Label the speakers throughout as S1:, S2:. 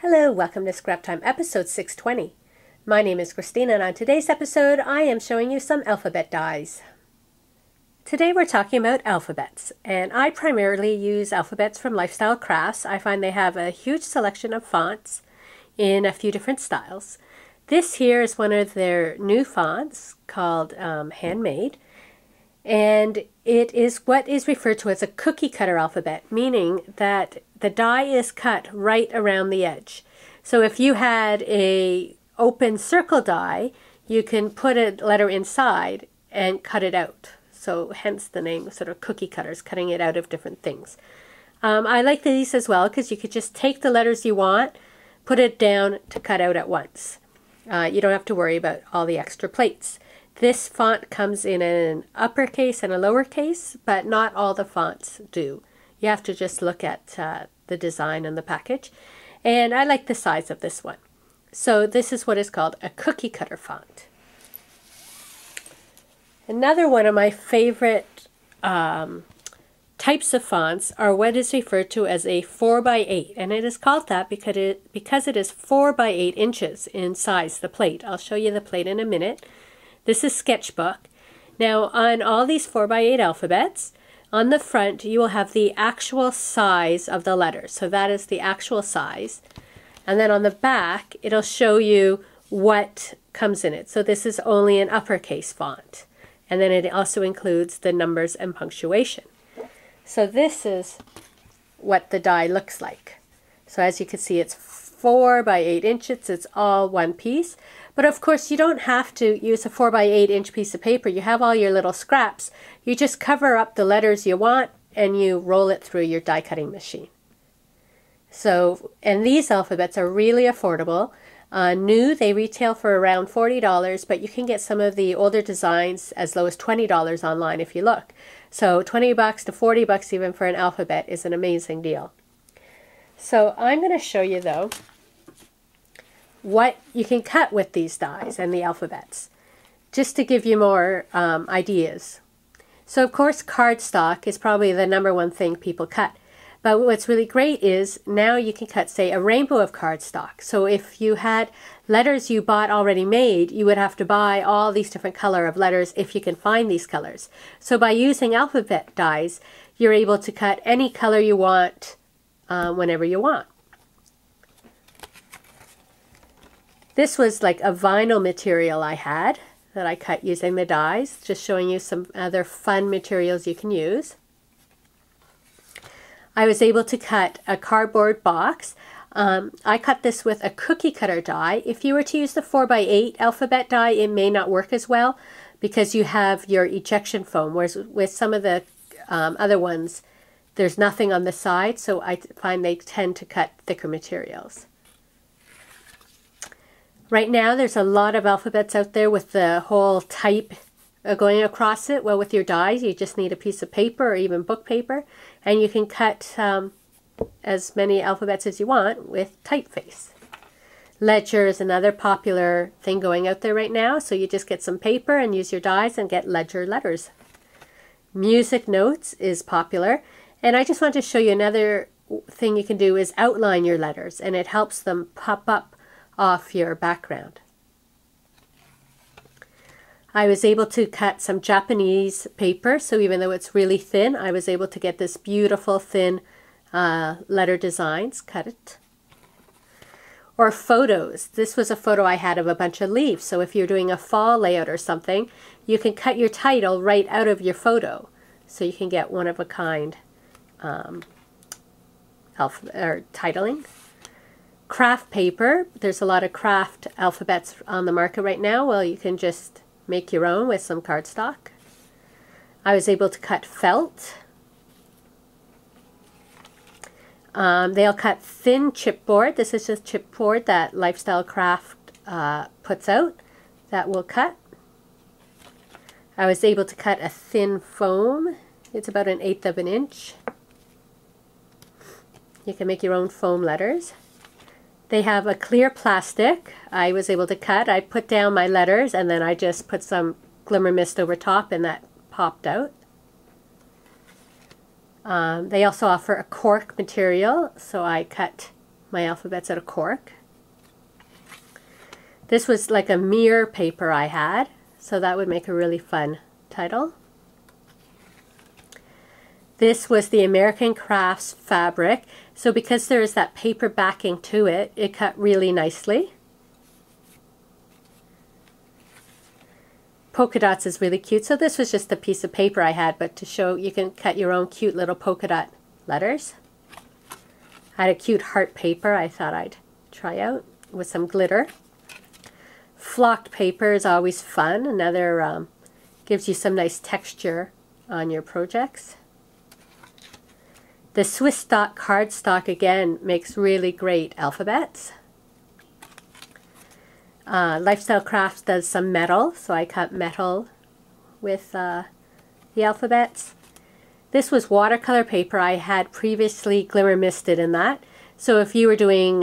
S1: Hello, welcome to Scrap Time episode 620. My name is Christina and on today's episode I am showing you some alphabet dies. Today we're talking about alphabets, and I primarily use alphabets from Lifestyle Crafts. I find they have a huge selection of fonts in a few different styles. This here is one of their new fonts called Handmade, and it is what is referred to as a cookie cutter alphabet, meaning that the die is cut right around the edge. So if you had a open circle die, you can put a letter inside and cut it out. So hence the name, sort of cookie cutters, cutting it out of different things. I like these as well because you could just take the letters you want, put it down to cut out at once. You don't have to worry about all the extra plates. This font comes in an uppercase and a lowercase, but not all the fonts do. You have to just look at the design and the package. And I like the size of this one. So this is what is called a cookie cutter font. Another one of my favorite types of fonts are what is referred to as a 4x8, and it is called that because it is 4x8 inches in size, the plate. I'll show you the plate in a minute. This is Sketchbook. Now on all these 4x8 alphabets, on the front you will have the actual size of the letters, so that is the actual size. And then on the back it'll show you what comes in it. So this is only an uppercase font. And then it also includes the numbers and punctuation. So this is what the die looks like. So as you can see, it's 4x8 inches. It's all one piece. But of course, you don't have to use a 4x8 inch piece of paper. You have all your little scraps. You just cover up the letters you want and you roll it through your die cutting machine. So, and these alphabets are really affordable. New, they retail for around $40, but you can get some of the older designs as low as $20 online if you look. So $20 to $40 even for an alphabet is an amazing deal. So I'm going to show you though what you can cut with these dies and the alphabets, just to give you more ideas. So of course cardstock is probably the #1 thing people cut. But what's really great is now you can cut, say, a rainbow of cardstock. So if you had letters you bought already made, you would have to buy all these different color of letters if you can find these colors. So by using alphabet dies, you're able to cut any color you want whenever you want. This was like a vinyl material I had that I cut using the dies, just showing you some other fun materials you can use. I was able to cut a cardboard box. I cut this with a cookie cutter die. If you were to use the 4x8 alphabet die, it may not work as well because you have your ejection foam, whereas with some of the other ones, there's nothing on the side, so I find they tend to cut thicker materials. Right now, there's a lot of alphabets out there with the whole type going across it. Well, with your dies, you just need a piece of paper or even book paper, and you can cut as many alphabets as you want with typeface. Ledger is another popular thing going out there right now, so you just get some paper and use your dies and get ledger letters. Music notes is popular, and I just want to show you another thing you can do is outline your letters, and it helps them pop up off your background. I was able to cut some Japanese paper, so even though it's really thin, I was able to get this beautiful thin letter designs, cut it. Or photos. This was a photo I had of a bunch of leaves, so if you're doing a fall layout or something, you can cut your title right out of your photo, so you can get one-of-a-kind titling. Craft paper. There's a lot of craft alphabets on the market right now. Well, you can just make your own with some cardstock. I was able to cut felt. They'll cut thin chipboard. This is just chipboard that Lifestyle Craft puts out that will cut. I was able to cut a thin foam. It's about 1/8 of an inch. You can make your own foam letters. They have a clear plastic I was able to cut. I put down my letters and then I just put some glimmer mist over top and that popped out. They also offer a cork material, so I cut my alphabets out of cork. This was like a mirror paper I had, so that would make a really fun title. This was the American Crafts fabric, so because there is that paper backing to it, it cut really nicely. Polka dots is really cute, so this was just a piece of paper I had, but to show you can cut your own cute little polka dot letters. I had a cute heart paper I thought I'd try out with some glitter. Flocked paper is always fun, another gives you some nice texture on your projects. The Swiss stock cardstock again makes really great alphabets. Lifestyle Crafts does some metal, so I cut metal with the alphabets. This was watercolor paper. I had previously glimmer misted in that. So if you were doing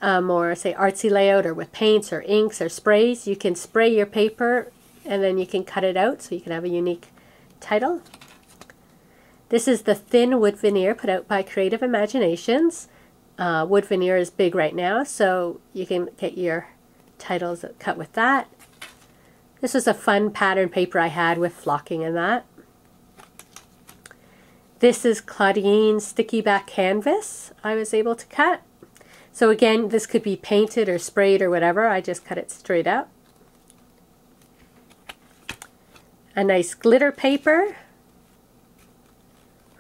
S1: more, say, artsy layout or with paints or inks or sprays, you can spray your paper and then you can cut it out so you can have a unique title. This is the thin wood veneer put out by Creative Imaginations. Wood veneer is big right now, so you can get your titles cut with that. This was a fun pattern paper I had with flocking in that. This is Claudine sticky back canvas I was able to cut. So again, this could be painted or sprayed or whatever. I just cut it straight up. A nice glitter paper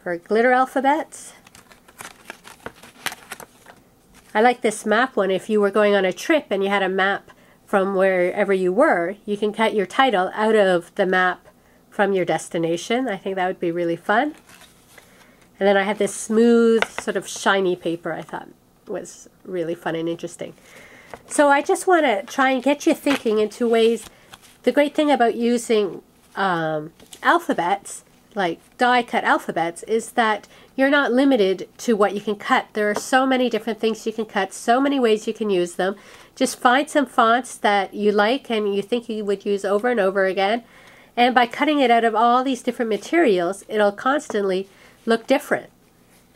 S1: for glitter alphabets. I like this map one. If you were going on a trip and you had a map from wherever you were, you can cut your title out of the map from your destination. I think that would be really fun. And then I have this smooth, sort of shiny paper I thought was really fun and interesting. So I just want to try and get you thinking into ways. The great thing about using alphabets, like die cut alphabets, is that you're not limited to what you can cut. There are so many different things you can cut, so many ways you can use them. Just find some fonts that you like and you think you would use over and over again. And by cutting it out of all these different materials, it'll constantly look different.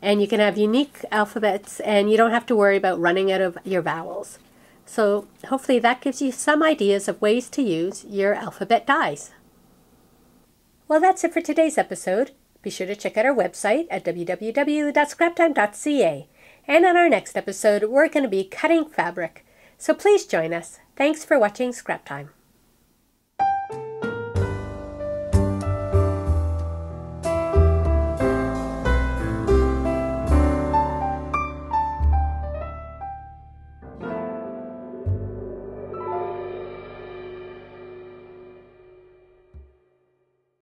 S1: And you can have unique alphabets and you don't have to worry about running out of your vowels. So hopefully that gives you some ideas of ways to use your alphabet dies. Well, that's it for today's episode. Be sure to check out our website at www.scraptime.ca. And on our next episode, we're going to be cutting fabric. So please join us. Thanks for watching Scrap Time.